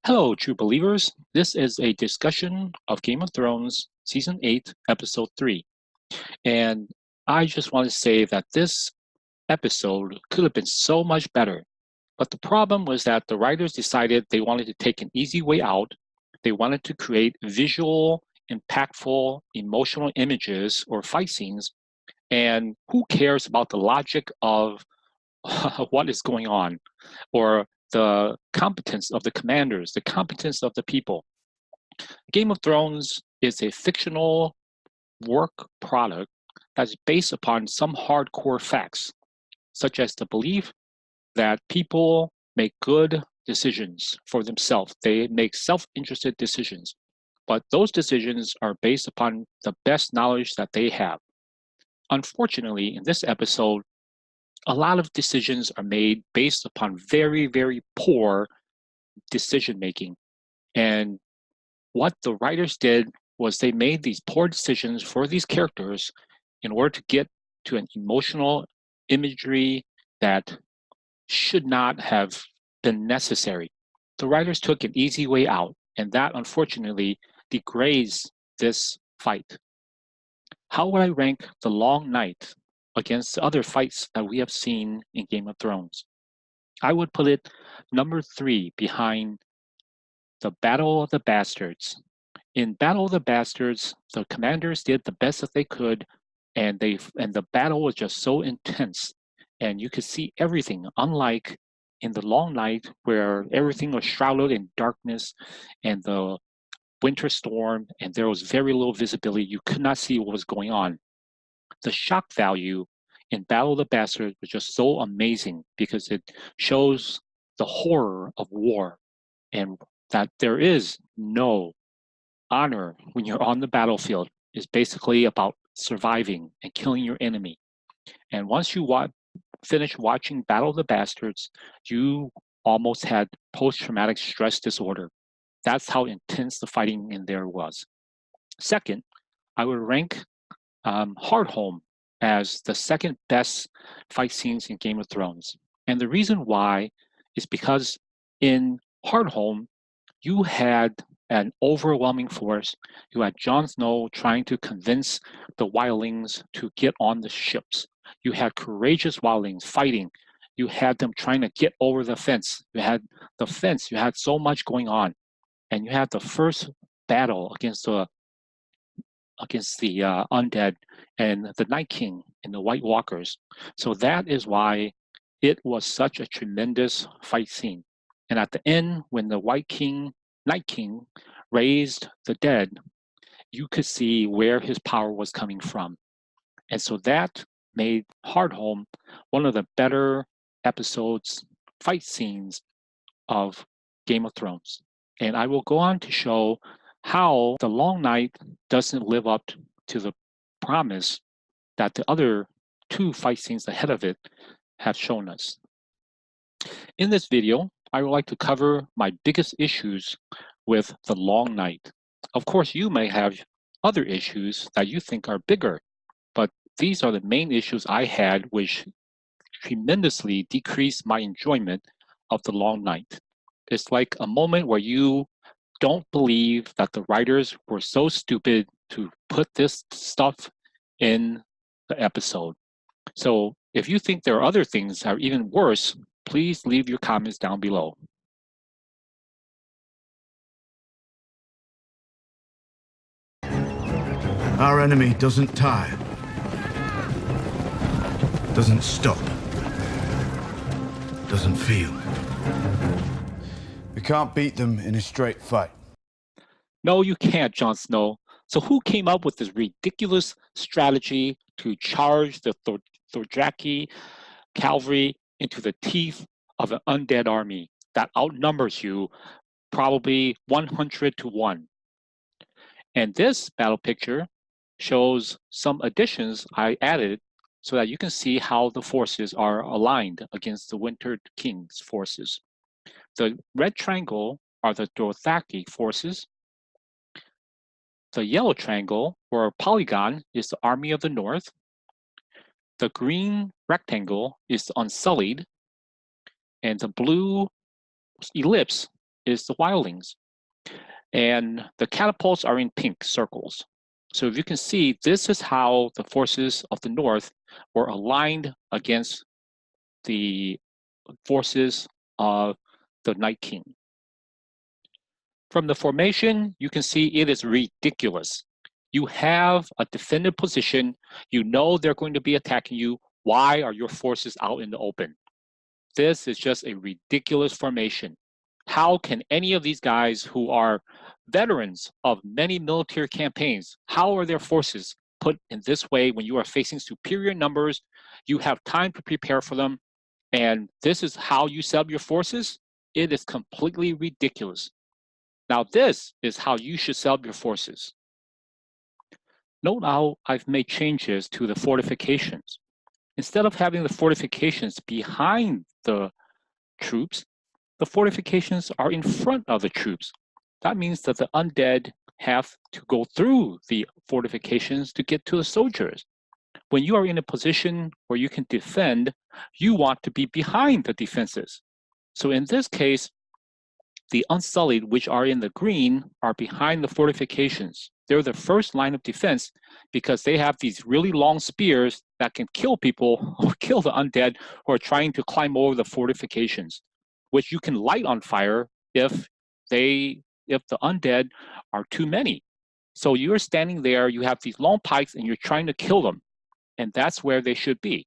Hello, true believers. This is a discussion of Game of Thrones Season 8, Episode 3. And I just want to say that this episode could have been so much better. But the problem was that the writers decided they wanted to take an easy way out. They wanted to create visual, impactful, emotional images or fight scenes. And who cares about the logic of what is going on or the competence of the commanders, the competence of the people? Game of Thrones is a fictional work product that's based upon some hardcore facts, such as the belief that people make good decisions for themselves. They make self-interested decisions, but those decisions are based upon the best knowledge that they have. Unfortunately, in this episode, a lot of decisions are made based upon very, very poor decision making. And what the writers did was they made these poor decisions for these characters in order to get to an emotional imagery that should not have been necessary. The writers took an easy way out, and that unfortunately degrades this fight. How would I rank the Long Night against the other fights that we have seen in Game of Thrones? I would put it number 3 behind the Battle of the Bastards. In Battle of the Bastards, the commanders did the best that they could, and the battle was just so intense, and you could see everything. Unlike in the Long Night, where everything was shrouded in darkness, and the winter storm, and there was very little visibility. You could not see what was going on. The shock value in Battle of the Bastards was just so amazing because it shows the horror of war and that there is no honor when you're on the battlefield. Is basically about surviving and killing your enemy. And once you finish watching Battle of the Bastards, you almost had post-traumatic stress disorder. That's how intense the fighting in there was. Second, I would rank Hardhome as the second best fight scenes in Game of Thrones. And the reason why is because in Hardhome, you had an overwhelming force. You had Jon Snow trying to convince the wildlings to get on the ships. You had courageous wildlings fighting. You had them trying to get over the fence. You had the fence. You had so much going on. And you had the first battle against the undead and the Night King and the White Walkers. So that is why it was such a tremendous fight scene. And at the end, when the Night King, raised the dead, you could see where his power was coming from. And so that made Hardhome one of the better episodes, fight scenes of Game of Thrones. And I will go on to show how the Long Night doesn't live up to the promise that the other 2 fight scenes ahead of it have shown us. In this video, I would like to cover my biggest issues with the Long Night. Of course, you may have other issues that you think are bigger, but these are the main issues I had, which tremendously decreased my enjoyment of the Long Night. It's like a moment where you don't believe that the writers were so stupid to put this stuff in the episode. So if you think there are other things that are even worse, please leave your comments down below. Our enemy doesn't tire, doesn't stop, doesn't feel. We can't beat them in a straight fight. No, you can't, Jon Snow. So who came up with this ridiculous strategy to charge the Dothraki cavalry into the teeth of an undead army that outnumbers you probably 100 to 1? And this battle picture shows some additions I added so that you can see how the forces are aligned against the Winter King's forces. The red triangle are the Dothraki forces. The yellow triangle or polygon is the Army of the North. The green rectangle is the Unsullied. And the blue ellipse is the wildlings. And the catapults are in pink circles. So if you can see, this is how the forces of the north were aligned against the forces of the Night King. From the formation, you can see it is ridiculous. You have a defended position. You know they're going to be attacking you. Why are your forces out in the open? This is just a ridiculous formation. How can any of these guys who are veterans of many military campaigns, how are their forces put in this way when you are facing superior numbers? You have time to prepare for them, and this is how you set up your forces? It is completely ridiculous. Now, this is how you should set up your forces. Note how I've made changes to the fortifications. Instead of having the fortifications behind the troops, the fortifications are in front of the troops. That means that the undead have to go through the fortifications to get to the soldiers. When you are in a position where you can defend, you want to be behind the defenses. So in this case, the Unsullied, which are in the green, are behind the fortifications. They're the first line of defense because they have these really long spears that can kill people or kill the undead who are trying to climb over the fortifications, which you can light on fire if the undead are too many. So you're standing there, you have these long pikes, and you're trying to kill them. And that's where they should be.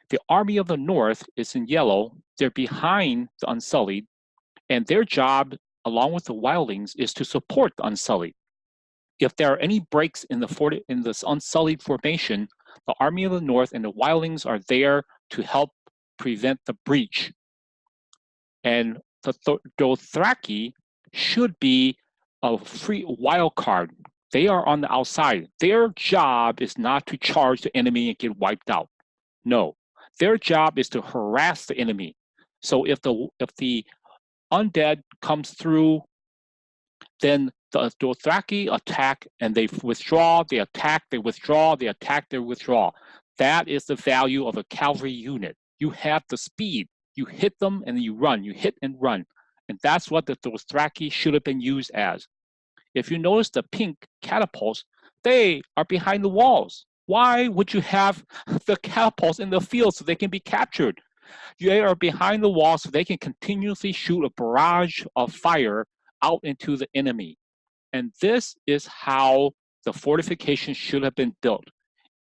The Army of the North is in yellow. They're behind the Unsullied. And their job, along with the wildlings, is to support the Unsullied. If there are any breaks in this Unsullied formation, the Army of the North and the wildlings are there to help prevent the breach. And the Dothraki should be a free wild card. They are on the outside. Their job is not to charge the enemy and get wiped out. No, their job is to harass the enemy. So if the undead comes through, then the Dothraki attack and they withdraw, they attack, they withdraw, they attack, they withdraw. That is the value of a cavalry unit. You have the speed. You hit them and you run. You hit and run. And that's what the Dothraki should have been used as. If you notice the pink catapults, they are behind the walls. Why would you have the catapults in the field so they can be captured? They are behind the wall so they can continuously shoot a barrage of fire out into the enemy. And this is how the fortifications should have been built.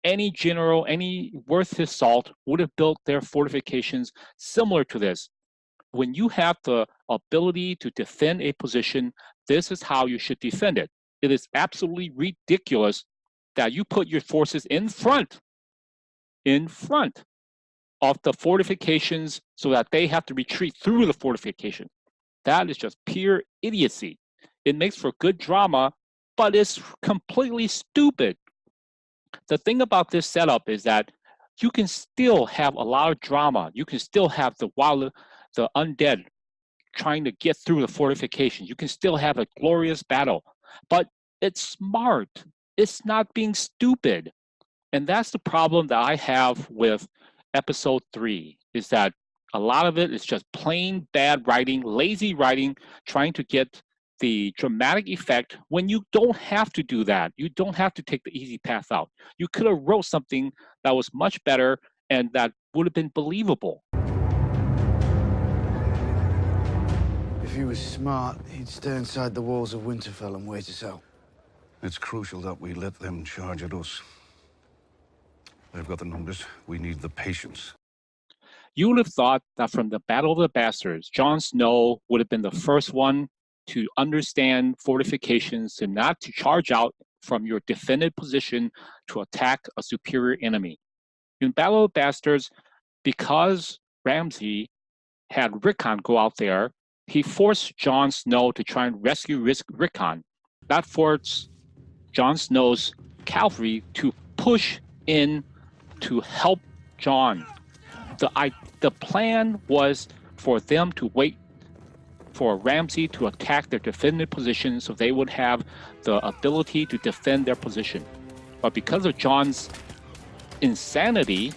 Any general, any worth his salt would have built their fortifications similar to this. When you have the ability to defend a position, this is how you should defend it. It is absolutely ridiculous that you put your forces in front of the fortifications so that they have to retreat through the fortification. That is just pure idiocy. It makes for good drama, but it's completely stupid. The thing about this setup is that you can still have a lot of drama. You can still have the undead trying to get through the fortification. You can still have a glorious battle, but it's smart. It's not being stupid. And that's the problem that I have with episode 3, is that a lot of it is just plain bad writing, lazy writing, trying to get the dramatic effect when you don't have to do that. You don't have to take the easy path out. You could have wrote something that was much better and that would have been believable. If he was smart, he'd stay inside the walls of Winterfell and wait us out. It's crucial that we let them charge at us. They've got the numbers. We need the patience. You would have thought that from the Battle of the Bastards, Jon Snow would have been the first one to understand fortifications and not to charge out from your defended position to attack a superior enemy. In Battle of the Bastards, because Ramsay had Rickon go out there, he forced Jon Snow to try and rescue Rickon. That forced Jon Snow's cavalry to push in to help Jon. The plan was for them to wait for Ramsay to attack their defended position so they would have the ability to defend their position. But because of Jon's insanity,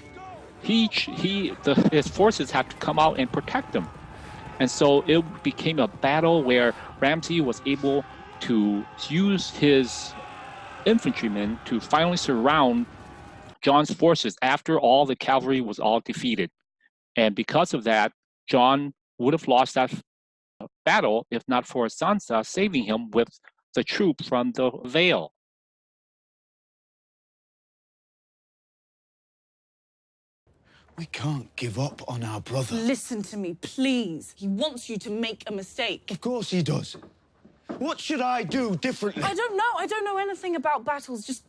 his forces had to come out and protect them. And so it became a battle where Ramsay was able to use his infantrymen to finally surround Jon's forces after all the cavalry was all defeated. And because of that, Jon would have lost that battle if not for Sansa saving him with the troop from the Vale. We can't give up on our brother. Listen to me, please. He wants you to make a mistake. Of course he does. What should I do differently? I don't know. I don't know anything about battles. Just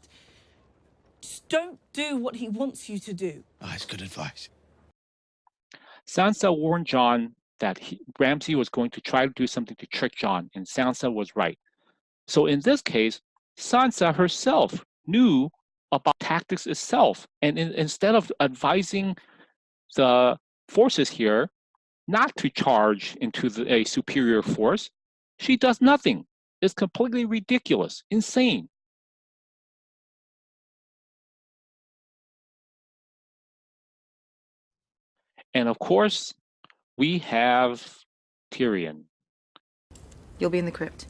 don't do what he wants you to do. That's good advice. Sansa warned Jon that Ramsay was going to try to do something to trick Jon, and Sansa was right. So in this case, Sansa herself knew about tactics itself, and instead of advising the forces here not to charge into a superior force, she does nothing. It's completely ridiculous, insane. And of course, we have Tyrion. You'll be in the crypt.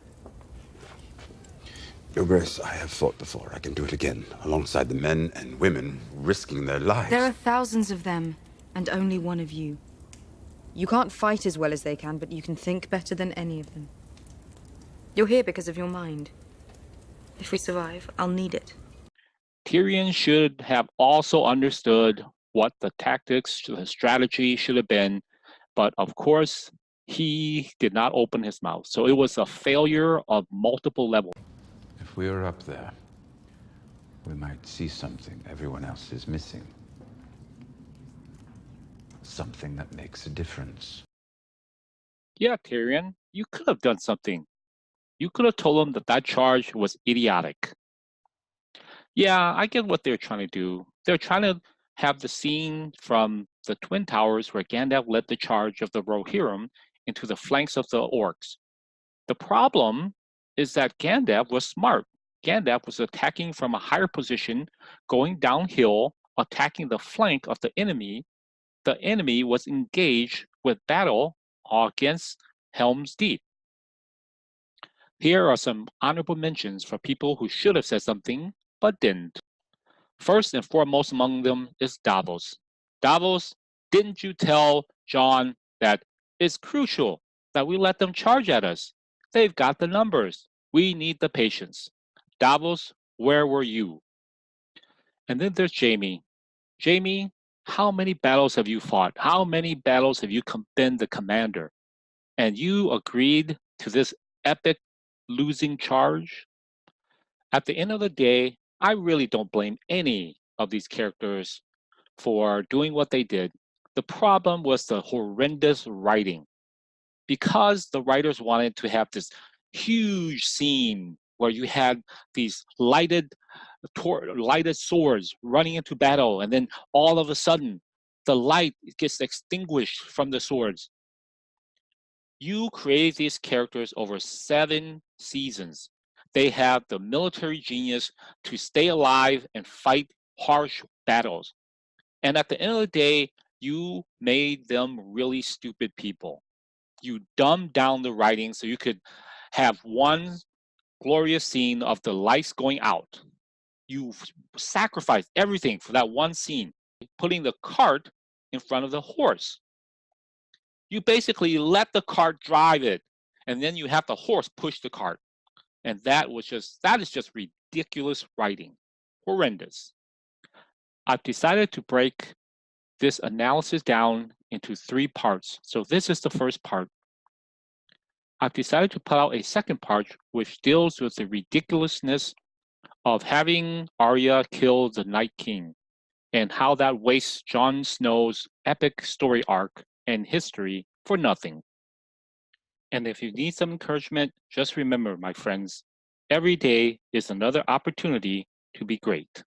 Your Grace, I have fought before. I can do it again, alongside the men and women risking their lives. There are thousands of them, and only one of you. You can't fight as well as they can, but you can think better than any of them. You're here because of your mind. If we survive, I'll need it. Tyrion should have also understood what the tactics, the strategy should have been, but of course, he did not open his mouth. So it was a failure of multiple levels. If we are up there, we might see something everyone else is missing. Something that makes a difference. Yeah, Tyrion, you could have done something. You could have told him that that charge was idiotic. Yeah, I get what they're trying to do. They're trying to have the scene from the Twin Towers where Gandalf led the charge of the Rohirrim into the flanks of the orcs. The problem is that Gandalf was smart. Gandalf was attacking from a higher position, going downhill, attacking the flank of the enemy. The enemy was engaged with battle against Helm's Deep. Here are some honorable mentions for people who should have said something but didn't. First and foremost among them is Davos. Davos, didn't you tell Jon that it's crucial that we let them charge at us? They've got the numbers. We need the patience. Davos, where were you? And then there's Jaime. Jaime, how many battles have you fought? How many battles have you been the commander? And you agreed to this epic losing charge? At the end of the day, I really don't blame any of these characters for doing what they did. The problem was the horrendous writing. Because the writers wanted to have this huge scene where you had these lighted swords running into battle, and then all of a sudden the light gets extinguished from the swords. You create these characters over 7 seasons. They have the military genius to stay alive and fight harsh battles. And at the end of the day, you made them really stupid people. You dumbed down the writing so you could have one glorious scene of the lights going out. You sacrificed everything for that one scene, putting the cart in front of the horse. You basically let the cart drive it, and then you have the horse push the cart. And that is just ridiculous writing. Horrendous. I've decided to break this analysis down into 3 parts. So this is the first part. I've decided to put out a second part which deals with the ridiculousness of having Arya kill the Night King and how that wastes Jon Snow's epic story arc and history for nothing. And if you need some encouragement, just remember, my friends, every day is another opportunity to be great.